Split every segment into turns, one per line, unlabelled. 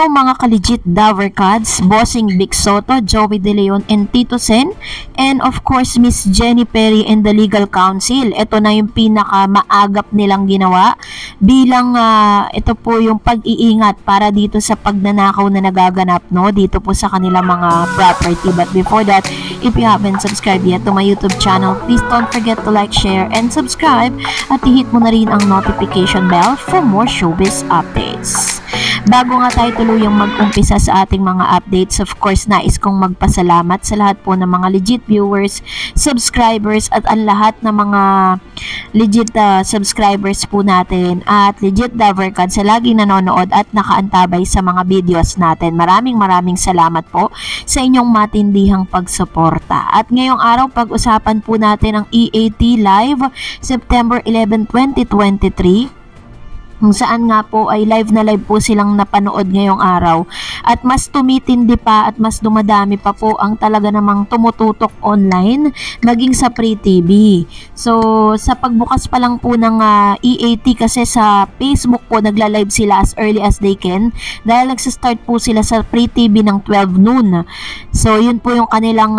Hello mga ka-legit Davercads, Bossing Vic Soto, Joey De Leon, and Tito Sen, and of course Miss Jenny Perry and the Legal Council. Ito na yung pinaka maagap nilang ginawa bilang ito po yung pag-iingat para dito sa pagnanakaw na nagaganap dito po sa kanilang mga property. But before that, if you haven't subscribed yet to my YouTube channel, please don't forget to like, share, and subscribe at i-hit mo na rin ang notification bell for more showbiz updates. Bago nga tayo tuluyang mag-umpisa sa ating mga updates, of course, nais kong magpasalamat sa lahat po ng mga legit viewers, subscribers, at ang lahat ng mga legit subscribers po natin at legit Davercad sa laging nanonood at nakaantabay sa mga videos natin. Maraming salamat po sa inyong matindihang pagsuporta. At ngayong araw, pag-usapan po natin ang EAT Live September 11, 2023. Kung saan nga po ay live na live po silang napanood ngayong araw at mas tumitindi pa at mas dumadami pa po ang talaga namang tumututok online maging sa Free TV. So sa pagbukas pa lang po ng EAT kasi sa Facebook po nagla-live sila as early as they can dahil nagsastart po sila sa Free TV ng 12 noon. So yun po yung kanilang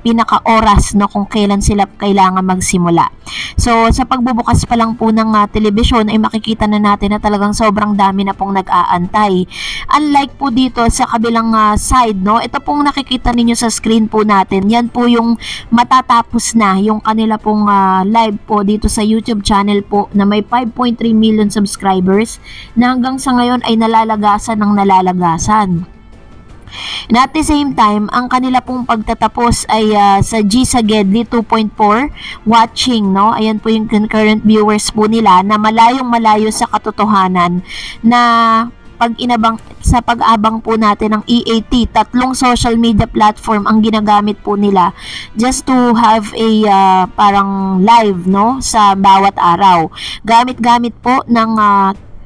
pinaka-oras kung kailan sila kailangan magsimula. So sa pagbubukas pa lang po ng telebisyon ay makikita na natin na talagang sobrang dami na pong nag-aantay. Unlike po dito sa kabilang side, ito pong nakikita ninyo sa screen po natin, yan po yung matatapos na yung kanila pong live po dito sa YouTube channel po na may 5.3 million subscribers na hanggang sa ngayon ay nalalagasan ng nalalagasan. And at the same time, ang kanila pong pagtatapos ay sa G Sagedli 2.4 watching, ayan po yung concurrent viewers po nila na malayong-malayo sa katotohanan na sa pag-abang po natin ng EAT, tatlong social media platform ang ginagamit po nila just to have a parang live sa bawat araw. Gamit po ng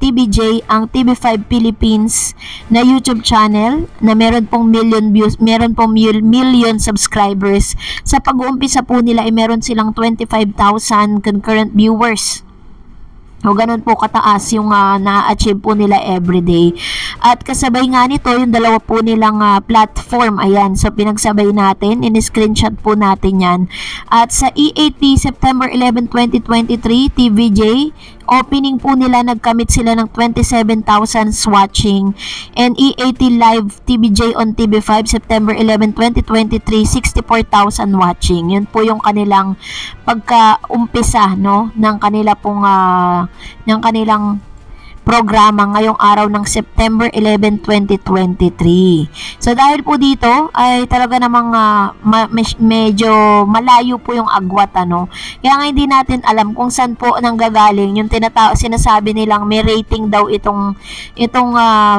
TVJ ang TV5 Philippines na YouTube channel na meron pong million views, meron pong million subscribers. Sa pag-uumpisa po nila ay meron silang 25,000 concurrent viewers. O ganun po kataas yung na-achieve po nila everyday. At kasabay nga nito yung dalawa po nilang platform. Ayan, so pinagsabay natin, in-screenshot po natin yan. At sa EAT September 11, 2023, TVJ, opening po nila, nagkamit sila ng 27,000 watching. And EAT Live TVJ on TV5 September 11, 2023, 64,000 watching. Yun po yung kanilang pagka-umpisa ng kanila pong ng kanilang programa ngayong araw ng September 11, 2023. So dahil po dito ay talaga namang medyo malayo po yung agwat Kaya nga hindi natin alam kung saan po nanggagaling yung sinasabi nilang may rating daw itong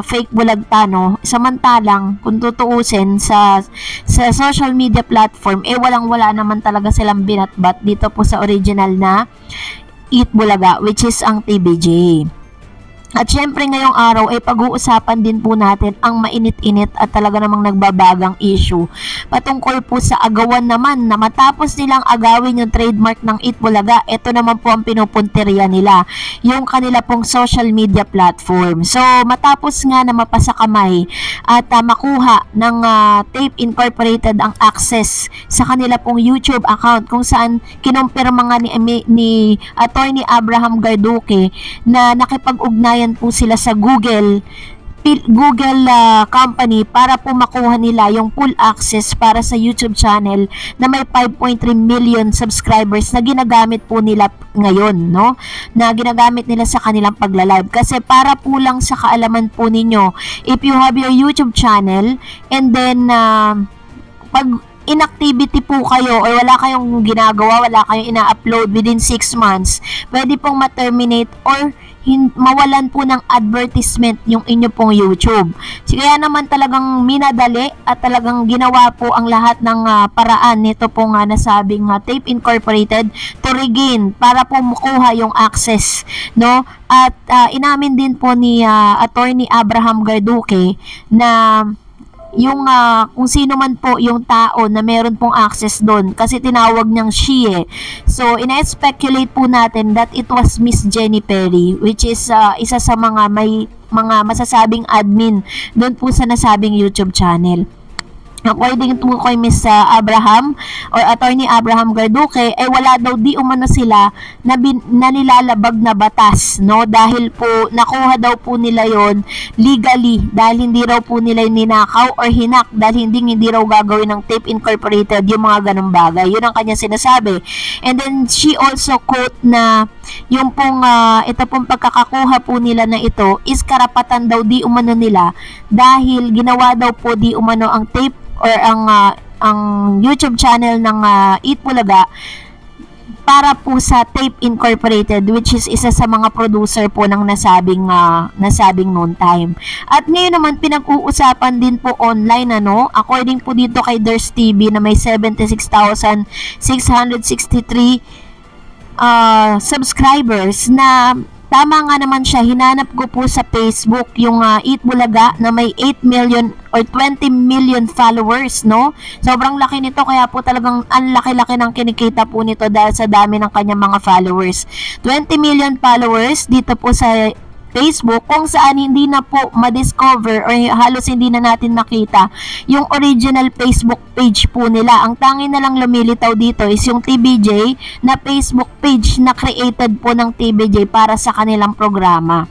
fake bulagta Samantalang kung tutuusin sa social media platform walang-wala naman talaga silang binatbat dito po sa original na Eat Bulaga, which is ang TVJ. At syempre ngayong araw ay pag-uusapan din po natin ang mainit-init at talaga namang nagbabagang issue patungkol po sa agawan naman na matapos nilang agawin yung trademark ng Eat Bulaga, ito naman po ang pinupunteriya nila, yung kanila pong social media platform. So matapos nga na mapasa kamay at makuha ng Tape Incorporated ang access sa kanila pong YouTube account kung saan kinumpirma nga ni Attorney Abraham Garduque na nakipag-ugnayan po sila sa Google company para po makuha nila yung full access para sa YouTube channel na may 5.3 million subscribers na ginagamit po nila ngayon, na ginagamit nila sa kanilang pagla-live. Kasi para po lang sa kaalaman po ninyo, if you have your YouTube channel and then pag inactivity po kayo o wala kayong ginagawa, wala kayong ina-upload within 6 months, pwede pong ma-terminate or mawalan po ng advertisement yung inyo pong YouTube. Kaya naman talagang minadali at talagang ginawa po ang lahat ng paraan nito pong nasabing Tape Incorporated to regain para po makuha yung access, At inamin din po ni Attorney Abraham Garduque na yung kung sino man po yung tao na meron pong access doon, kasi tinawag niyang she So ina-speculate po natin that it was Miss Jenny Perry, which is isa sa mga may mga masasabing admin doon po sa nasabing YouTube channel. According to kay Miss Abraham or Attorney Abraham Garduque, wala daw di umano sila na nilalabag na batas, no? Dahil po nakuha daw po nila yon legally, dahil hindi raw po nila ninakaw or hinak, dahil hindi raw gagawin ng TAPE Incorporated yung mga ganong bagay. Yun ang kanya sinasabi. And then she also quote na yung pong ito pong pagkakakuha po nila na ito is karapatan daw di umano nila, dahil ginawa daw po di umano ang TAPE or ang YouTube channel ng Eat Bulaga para po sa TAPE Incorporated, which is isa sa mga producer po ng nasabing noon time. At ngayon naman pinag-uusapan din po online, ano, according po dito kay Ders TV na may 76,663 subscribers, na tama nga naman siya. Hinanap ko po sa Facebook yung Eat Bulaga na may 8 million or 20 million followers, no? Sobrang laki nito, kaya po talagang ang laki-laki ng kinikita po nito dahil sa dami ng kanyang mga followers. 20 million followers dito po sa Facebook, kung saan hindi na po ma-discover or halos hindi na natin nakita yung original Facebook page po nila. Ang tangi na lang lumilitaw dito is yung TBJ na Facebook page na created po ng TBJ para sa kanilang programa.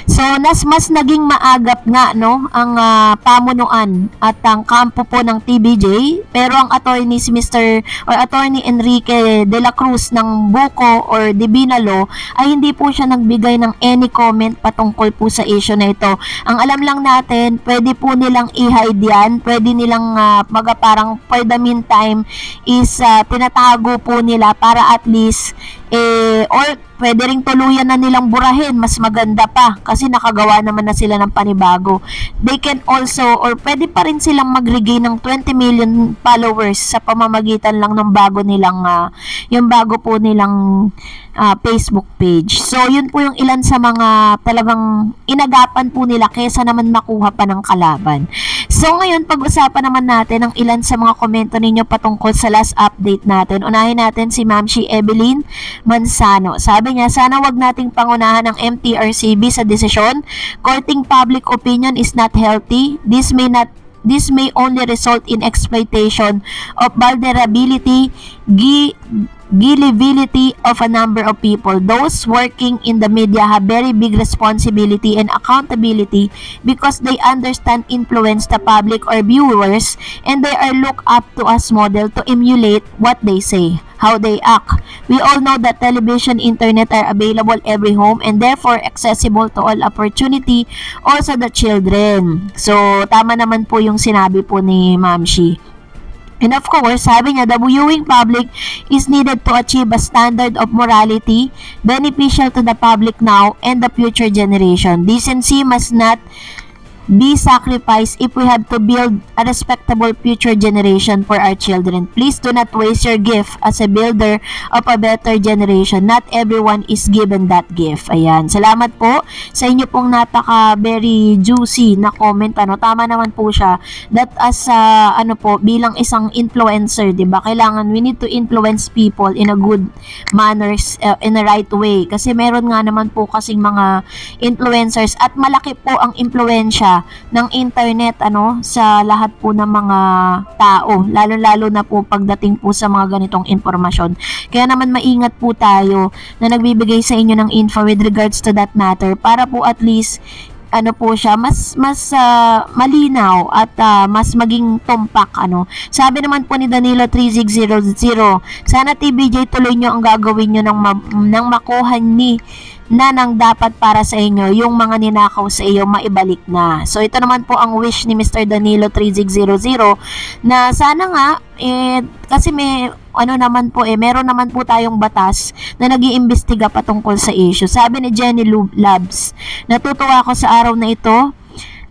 So, mas naging maagap nga, no, ang pamunuan at ang kampo po ng TBJ, pero ang attorney si Mr. or Attorney Enrique de la Cruz ng Buko or Divina Law ay hindi po siya nagbigay ng any comment patungkol po sa issue na ito. Ang alam lang natin, pwede po nilang i-hide yan, pwede nilang parang for the meantime is tinatago po nila para at least or pwede ring tuluyan na nilang burahin, mas maganda pa kasi nakagawa naman na sila ng panibago. They can also, or pwede pa rin silang mag-regain ng 20 million followers sa pamamagitan lang ng bago nilang yung bago po nilang Facebook page. So yun po yung ilan sa mga talagang inagapan po nila kesa naman makuha pa ng kalaban. So ngayon pag-usapan naman natin ang ilan sa mga komento ninyo patungkol sa last update natin. Unahin natin si Ma'am Shi Evelyn Manzano. Sabi niya, sana wag nating pangunahan ng MTRCB sa desisyon. Courting public opinion is not healthy. This may only result in exploitation of vulnerability, gullibility of a number of people. Those working in the media have very big responsibility and accountability because they understand influence the public or viewers, and they are looked up to as model to emulate what they say, how they act. We all know that television, internet are available every home and therefore accessible to all opportunity, also the children. So, tama naman po yung sinabi po ni Ma'am Shi. And of course, sabi niya, the viewing public is needed to achieve a standard of morality beneficial to the public now and the future generation. Decency must not be sacrificed if we have to build a respectable future generation for our children. Please do not waste your gift as a builder of a better generation. Not everyone is given that gift. Ayan. Salamat po sa inyo pong napaka very juicy na comment. Tama naman po siya that as bilang isang influencer, 'di ba? Kailangan we need to influence people in a good manners, in a right way. Kasi meron nga naman po kasing mga influencers at malaki po ang impluwensya ng internet sa lahat po ng mga tao, lalo na po pagdating po sa mga ganitong impormasyon. Kaya naman maingat po tayo na nagbibigay sa inyo ng info with regards to that matter para po at least po siya mas malinaw at mas maging tumpak. Sabi naman po ni Danilo 3600, sana TBJ tuloy nyo ang gagawin nyo ng makuha ng dapat para sa inyo, yung mga ninakaw sa iyo maibalik na. So ito naman po ang wish ni Mr. Danilo 3600 na sana nga kasi meron naman po tayong batas na nag-iimbestiga patungkol sa issue. Sabi ni Jenny Labs, natutuwa ako sa araw na ito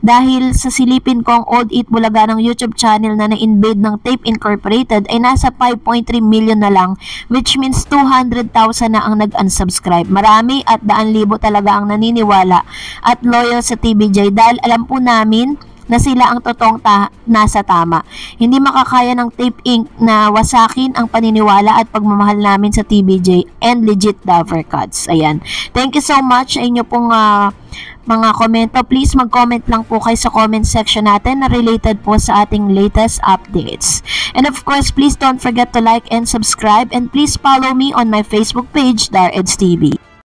dahil sa silipin ko ang Old Eat Bulaga ng YouTube channel na na-invade ng TAPE Incorporated ay nasa 5.3 million na lang, which means 200,000 na ang nag-unsubscribe. Marami at daan libo talaga ang naniniwala at loyal sa TBJ dahil alam po namin na sila ang totoong nasa tama. Hindi makakaya ng Tape Inc. na wasakin ang paniniwala at pagmamahal namin sa TVJ and legit Lover Gods. Ayan. Thank you so much sa inyo pong mga komento. Please mag-comment lang po kayo sa comment section natin na related po sa ating latest updates. And of course, please don't forget to like and subscribe, and please follow me on my Facebook page, DarEds TV.